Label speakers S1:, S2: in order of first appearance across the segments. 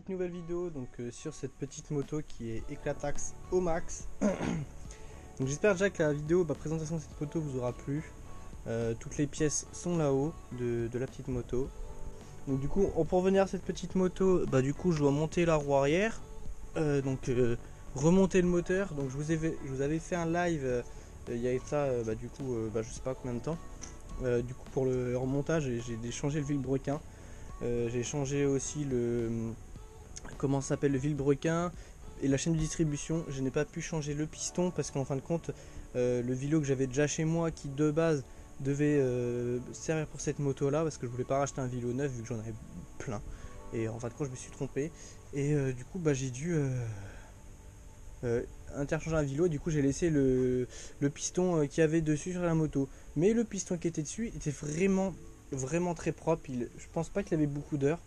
S1: toute nouvelle vidéo donc sur cette petite moto qui est Éclatax au max. Donc j'espère déjà que la vidéo, présentation de cette moto vous aura plu. Toutes les pièces sont là-haut de la petite moto. Donc du coup pour revenir à cette petite moto, du coup je dois monter la roue arrière, remonter le moteur. Donc je vous avais fait un live il y a ça je sais pas combien de temps. Du coup pour le remontage j'ai changé le vilebrequin. J'ai changé aussi le vilebrequin et la chaîne de distribution. Je n'ai pas pu changer le piston parce qu'en fin de compte le vélo que j'avais déjà chez moi qui de base devait servir pour cette moto là, parce que je voulais pas racheter un vélo neuf vu que j'en avais plein, et en fin de compte je me suis trompé et du coup j'ai dû interchanger un vélo. Du coup j'ai laissé le piston qu'il y avait dessus sur la moto, mais le piston qui était dessus était vraiment très propre. Je pense pas qu'il avait beaucoup d'heures.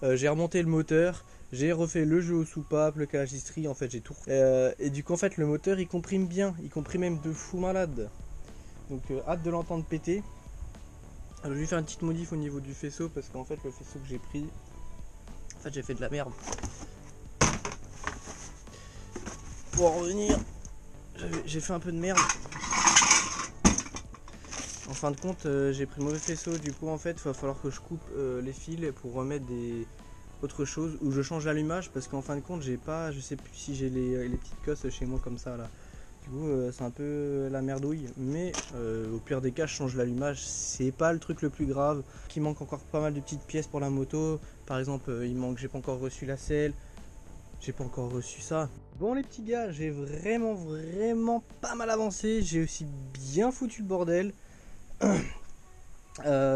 S1: J'ai remonté le moteur, j'ai refait le jeu aux soupapes, le calagistri, en fait j'ai tout refait. Et du coup en fait le moteur il comprime bien, il comprime même de fou malade. Donc hâte de l'entendre péter. Alors, je vais faire une petite modif au niveau du faisceau parce qu'en fait le faisceau que j'ai pris, en fait j'ai fait de la merde. Pour en revenir, j'ai fait un peu de merde. En fin de compte j'ai pris le mauvais faisceau, du coup en fait il va falloir que je coupe les fils pour remettre autre chose, ou je change l'allumage parce qu'en fin de compte je sais plus si j'ai les petites cosses chez moi comme ça là. Du coup c'est un peu la merdouille, mais au pire des cas je change l'allumage, c'est pas le truc le plus grave. Il manque encore pas mal de petites pièces pour la moto, par exemple j'ai pas encore reçu la selle, j'ai pas encore reçu ça. Bon les petits gars, j'ai vraiment pas mal avancé, j'ai aussi bien foutu le bordel.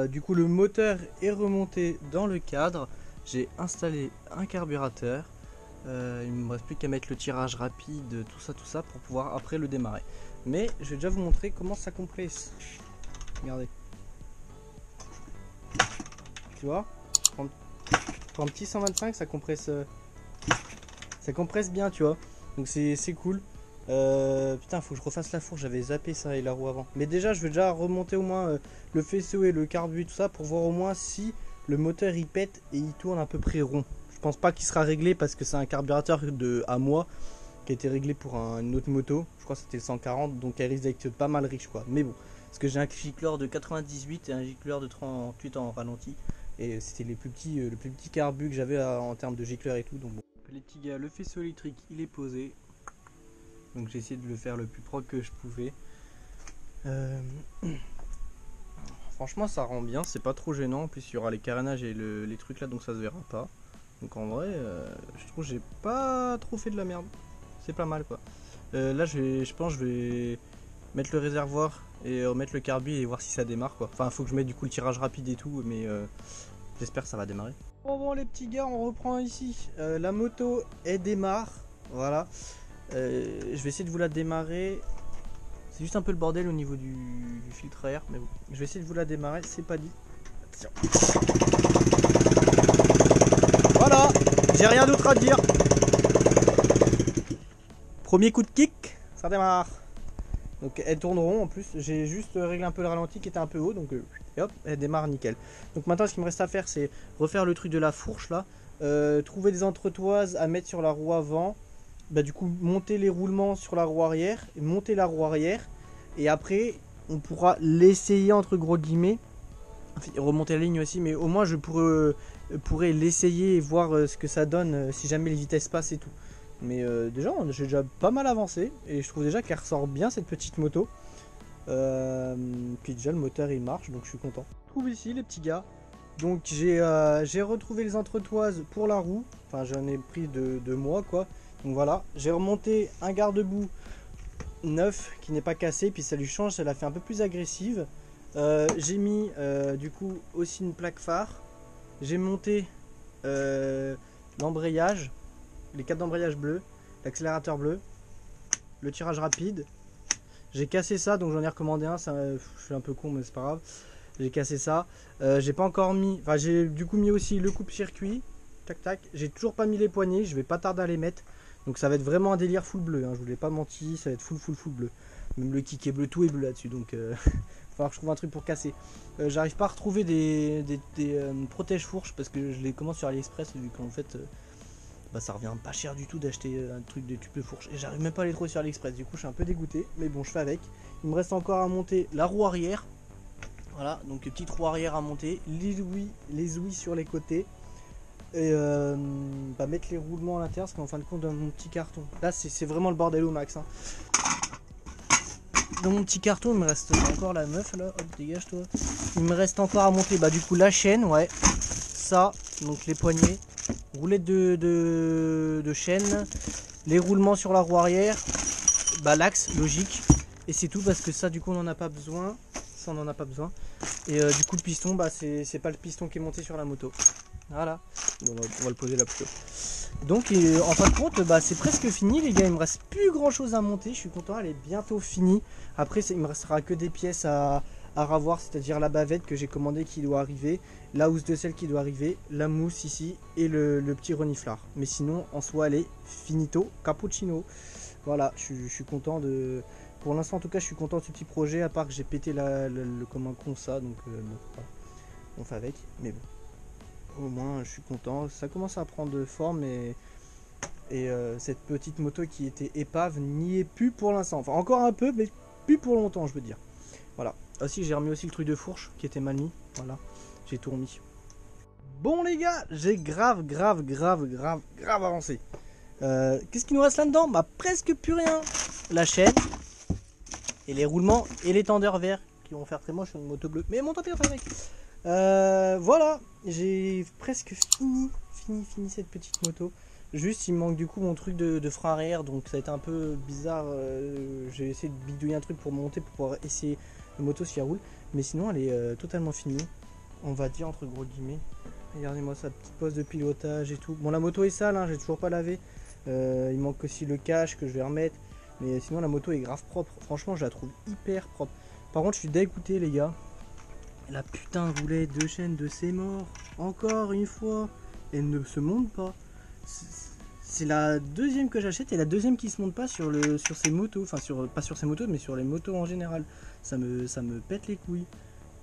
S1: Du coup le moteur est remonté dans le cadre, j'ai installé un carburateur. Il me reste plus qu'à mettre le tirage rapide, tout ça pour pouvoir après le démarrer. Mais je vais déjà vous montrer comment ça compresse. Regardez. Tu vois, pour un petit 125 ça compresse bien, tu vois. Donc c'est cool. Putain, faut que je refasse la fourche, j'avais zappé ça et la roue avant. Mais déjà je vais déjà remonter au moins le faisceau et le carbu, tout ça, pour voir au moins si le moteur il pète et il tourne à peu près rond. Je pense pas qu'il sera réglé parce que c'est un carburateur à moi qui a été réglé pour une autre moto. Je crois que c'était le 140, donc elle risque d'être pas mal riche quoi. Mais bon, parce que j'ai un gicleur de 98 et un gicleur de 38 en ralenti. Et c'était le plus petit carbu que j'avais en termes de gicleur et tout. Donc bon. Les petits gars, le faisceau électrique il est posé. Donc j'ai essayé de le faire le plus propre que je pouvais. Franchement ça rend bien, c'est pas trop gênant. En plus il y aura les carénages et les trucs là, donc ça se verra pas. Donc en vrai je trouve que j'ai pas trop fait de la merde. C'est pas mal quoi. Là je pense que je vais mettre le réservoir et remettre le carbu et voir si ça démarre quoi. Enfin faut que je mette du coup le tirage rapide et tout, mais j'espère que ça va démarrer. Bon les petits gars, on reprend ici. La moto elle démarre, voilà. Je vais essayer de vous la démarrer. C'est juste un peu le bordel au niveau du filtre à air, mais bon, je vais essayer de vous la démarrer, c'est pas dit. Attention. Voilà, j'ai rien d'autre à dire. Premier coup de kick, ça démarre. Donc elles tourneront en plus, j'ai juste réglé un peu le ralenti qui était un peu haut, donc et hop, elle démarre nickel. Donc maintenant ce qu'il me reste à faire c'est refaire le truc de la fourche là, trouver des entretoises à mettre sur la roue avant. Du coup monter les roulements sur la roue arrière, et monter la roue arrière, et après on pourra l'essayer entre gros guillemets, enfin, remonter la ligne aussi, mais au moins je pourrais l'essayer et voir ce que ça donne si jamais les vitesses passent et tout. Mais déjà j'ai déjà pas mal avancé et je trouve déjà qu'elle ressort bien cette petite moto. Puis déjà le moteur il marche, donc je suis content. Je trouve ici les petits gars. Donc j'ai retrouvé les entretoises pour la roue, enfin j'en ai pris de moi quoi. Donc voilà, j'ai remonté un garde-boue neuf qui n'est pas cassé, puis ça lui change, ça la fait un peu plus agressive. J'ai mis du coup aussi une plaque phare. J'ai monté l'embrayage, les câbles d'embrayage bleu, l'accélérateur bleu, le tirage rapide. J'ai cassé ça, donc j'en ai recommandé un, je suis un peu con mais c'est pas grave. J'ai cassé ça. J'ai pas encore mis, enfin j'ai du coup mis aussi le coupe-circuit. Tac tac, j'ai toujours pas mis les poignées, je vais pas tarder à les mettre. Donc ça va être vraiment un délire full bleu, hein. Je vous l'ai pas menti, ça va être full bleu. Même le kick est bleu, tout est bleu là-dessus, donc falloir que je trouve un truc pour casser. J'arrive pas à retrouver des protège fourches parce que je les commande sur AliExpress vu qu'en fait bah, ça revient pas cher du tout d'acheter un truc de tube de fourche et j'arrive même pas à les trouver sur AliExpress. Du coup je suis un peu dégoûté, mais bon je fais avec. Il me reste encore à monter la roue arrière. Voilà, donc petite roue arrière à monter, les ouïes sur les côtés et bah, mettre les roulements à l'intérieur parce qu'en fin de compte dans mon petit carton, là c'est vraiment le bordel au max hein. Dans mon petit carton il me reste encore la meuf là, hop dégage toi. Il me reste encore à monter bah du coup la chaîne, ouais, ça, donc les poignées, roulettes de chaîne, les roulements sur la roue arrière, bah l'axe logique et c'est tout parce que ça du coup on n'en a pas besoin. Ça on n'en a pas besoin. Et du coup le piston, bah c'est pas le piston qui est monté sur la moto. Voilà. Bon, on va le poser là plutôt. Donc en fin de compte, bah, c'est presque fini les gars. Il me reste plus grand chose à monter. Je suis content, elle est bientôt finie. Après il me restera que des pièces à ravoir, c'est-à-dire la bavette que j'ai commandée qui doit arriver, la housse de sel qui doit arriver, la mousse ici et le petit reniflard. Mais sinon en soi elle est finito, cappuccino. Voilà, je suis content de... Pour l'instant en tout cas je suis content de ce petit projet, à part que j'ai pété comme un con ça, donc bon, voilà. On fait avec, mais bon. Au moins je suis content, ça commence à prendre forme et cette petite moto qui était épave n'y est plus pour l'instant. Enfin encore un peu, mais plus pour longtemps je veux dire. Voilà. Aussi j'ai remis aussi le truc de fourche qui était mal mis, voilà, j'ai tout remis. Bon les gars, j'ai grave avancé. Qu'est-ce qu'il nous reste là-dedans? Bah presque plus rien. La chaîne et les roulements et les tendeurs verts qui vont faire très moche sur une moto bleue. Mais mon tant pis, enfin mec. Voilà, j'ai presque fini cette petite moto. Juste il me manque du coup mon truc de frein arrière, donc ça a été un peu bizarre. J'ai essayé de bidouiller un truc pour monter pour pouvoir essayer la moto si elle roule. Mais sinon elle est totalement finie, on va dire entre gros guillemets. Regardez-moi sa petite poste de pilotage et tout. Bon la moto est sale, hein, j'ai toujours pas lavé. Il manque aussi le cache que je vais remettre. Mais sinon la moto est grave propre. Franchement je la trouve hyper propre. Par contre je suis dégoûté les gars. La putain de roulette de chaîne de ses morts. Encore une fois. Elle ne se monte pas. C'est la deuxième que j'achète et la deuxième qui se monte pas sur ces motos. Enfin pas sur ces motos mais sur les motos en général. Ça me pète les couilles.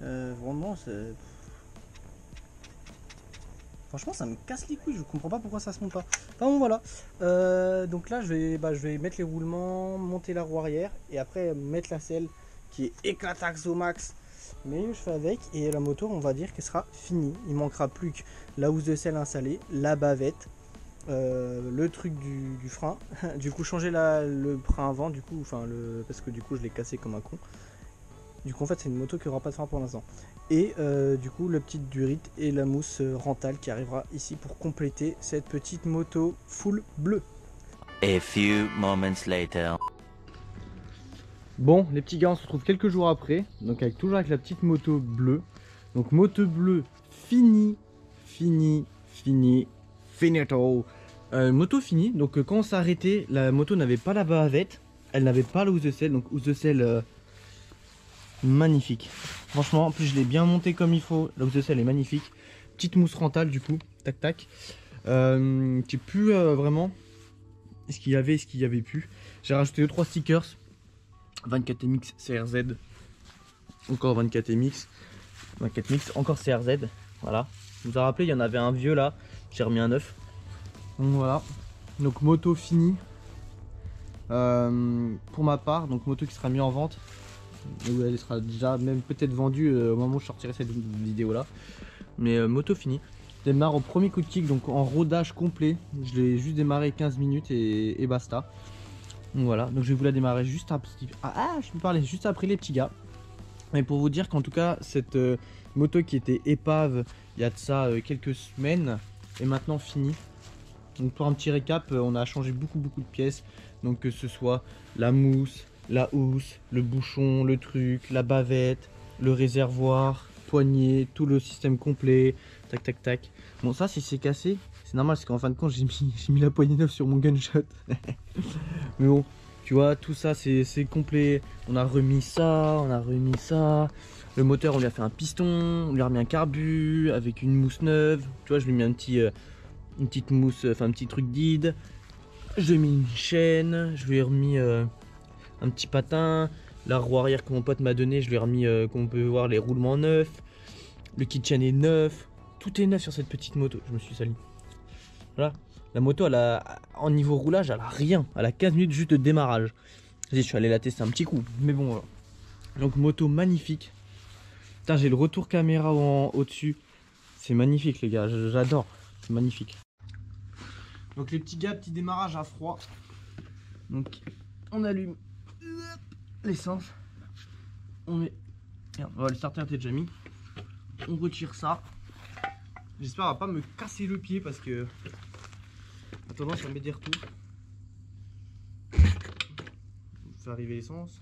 S1: Vraiment c'est... Franchement ça me casse les couilles, je comprends pas pourquoi ça se monte pas. Enfin bon voilà. Donc là je vais mettre les roulements, monter la roue arrière et après mettre la selle qui est éclataxe au max. Mais je fais avec et la moto on va dire qu'elle sera finie. Il manquera plus que la housse de selle installée, la bavette, le truc du frein. Du coup changer le frein avant du coup, parce que du coup je l'ai cassé comme un con. Du coup en fait c'est une moto qui aura pas de frein pour l'instant. Et du coup le petit durite et la mousse Rental qui arrivera ici pour compléter cette petite moto full bleue.
S2: A few moments later.
S1: Bon les petits gars on se retrouve quelques jours après, donc toujours avec la petite moto bleue. Donc moto bleue finito. Moto finie, donc quand on s'est arrêté, la moto n'avait pas la bavette, elle n'avait pas la housse de selle, donc housse de selle magnifique. Franchement en plus je l'ai bien monté comme il faut, la housse de selle est magnifique. Petite mousse Rental du coup, tac tac. J'ai plus vraiment ce qu'il y avait et ce qu'il y avait plus. J'ai rajouté 2-3 stickers. 24MX CRZ, encore 24MX, 24MX, encore CRZ, voilà. Je vous ai rappelé, il y en avait un vieux là, j'ai remis un neuf. Donc voilà, donc moto finie. Pour ma part, donc moto qui sera mise en vente. Elle sera déjà même peut-être vendue au moment où je sortirai cette vidéo là. Mais moto finie. Je démarre au premier coup de kick, donc en rodage complet. Je l'ai juste démarré 15 minutes et basta. Donc voilà, donc je vais vous la démarrer juste après. Je me parlais juste après les petits gars. Mais pour vous dire qu'en tout cas, cette moto qui était épave il y a de ça quelques semaines est maintenant finie. Donc pour un petit récap, on a changé beaucoup de pièces. Donc que ce soit la mousse, la housse, le bouchon, le truc, la bavette, le réservoir, poignée, tout le système complet. Tac tac tac. Bon ça si c'est cassé, c'est normal parce qu'en fin de compte j'ai mis la poignée neuve sur mon gunshot. Mais bon, tu vois, tout ça c'est complet. On a remis ça, Le moteur on lui a fait un piston, on lui a remis un carbu avec une mousse neuve. Tu vois, je lui ai mis une petite mousse, enfin un petit truc d'id. Je lui ai mis une chaîne, je lui ai remis un petit patin.
S3: La roue arrière que mon pote m'a donné, je lui ai remis, comme on peut voir, les roulements neufs. Le kitchen est neuf. Tout est neuf sur cette petite moto. Je me suis sali. Voilà. La moto, elle a, en niveau roulage, elle a rien. Elle a 15 minutes juste de démarrage. Je suis allé la tester un petit coup. Mais bon, voilà. Donc moto magnifique. Putain, j'ai le retour caméra au-dessus. C'est magnifique les gars, j'adore. C'est magnifique. Donc les petits gars, petit démarrage à froid. Donc on allume l'essence. On met... Merde, le starter était déjà mis. On retire ça. J'espère qu'on va pas me casser le pied parce que... a tendance à mettre des retours. On fait arriver l'essence.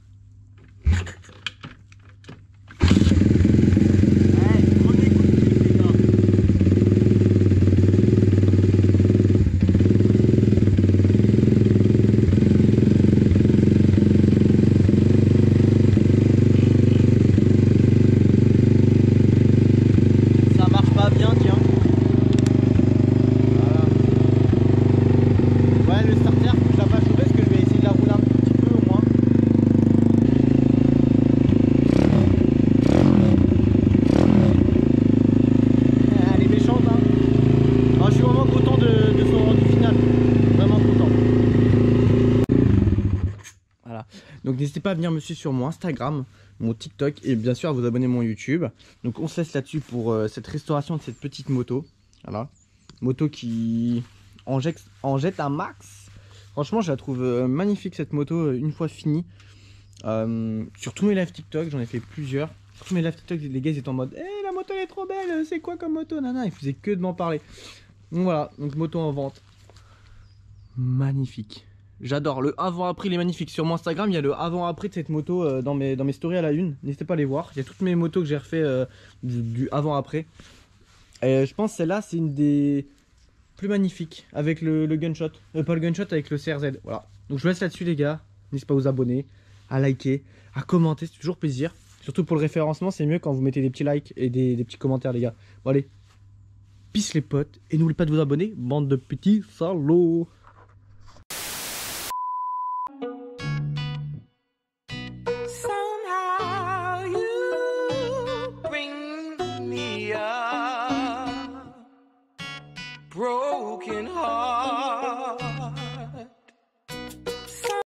S3: Donc n'hésitez pas à venir me suivre sur mon Instagram, mon TikTok et bien sûr à vous abonner à mon YouTube. Donc on se laisse là-dessus pour cette restauration de cette petite moto. Voilà. Moto qui en jette un max. Franchement je la trouve magnifique cette moto une fois finie. Sur tous mes lives TikTok, j'en ai fait plusieurs. Sur tous mes lives TikTok, les gars ils étaient en mode hey, la moto elle est trop belle, c'est quoi comme moto? Nana, ils faisaient que de m'en parler. Donc voilà, donc moto en vente. Magnifique. J'adore, le avant-après il est magnifique. Sur mon Instagram il y a le avant-après de cette moto dans mes stories à la une. N'hésitez pas à les voir. Il y a toutes mes motos que j'ai refait du avant-après. Et je pense celle-là c'est une des plus magnifiques avec le gunshot. Pas le gunshot, avec le CRZ. Voilà. Donc je vous laisse là-dessus les gars. N'hésitez pas à vous abonner, à liker, à commenter, c'est toujours plaisir. Surtout pour le référencement, c'est mieux quand vous mettez des petits likes et des petits commentaires les gars. Bon allez, peace les potes. Et n'oubliez pas de vous abonner, bande de petits salauds.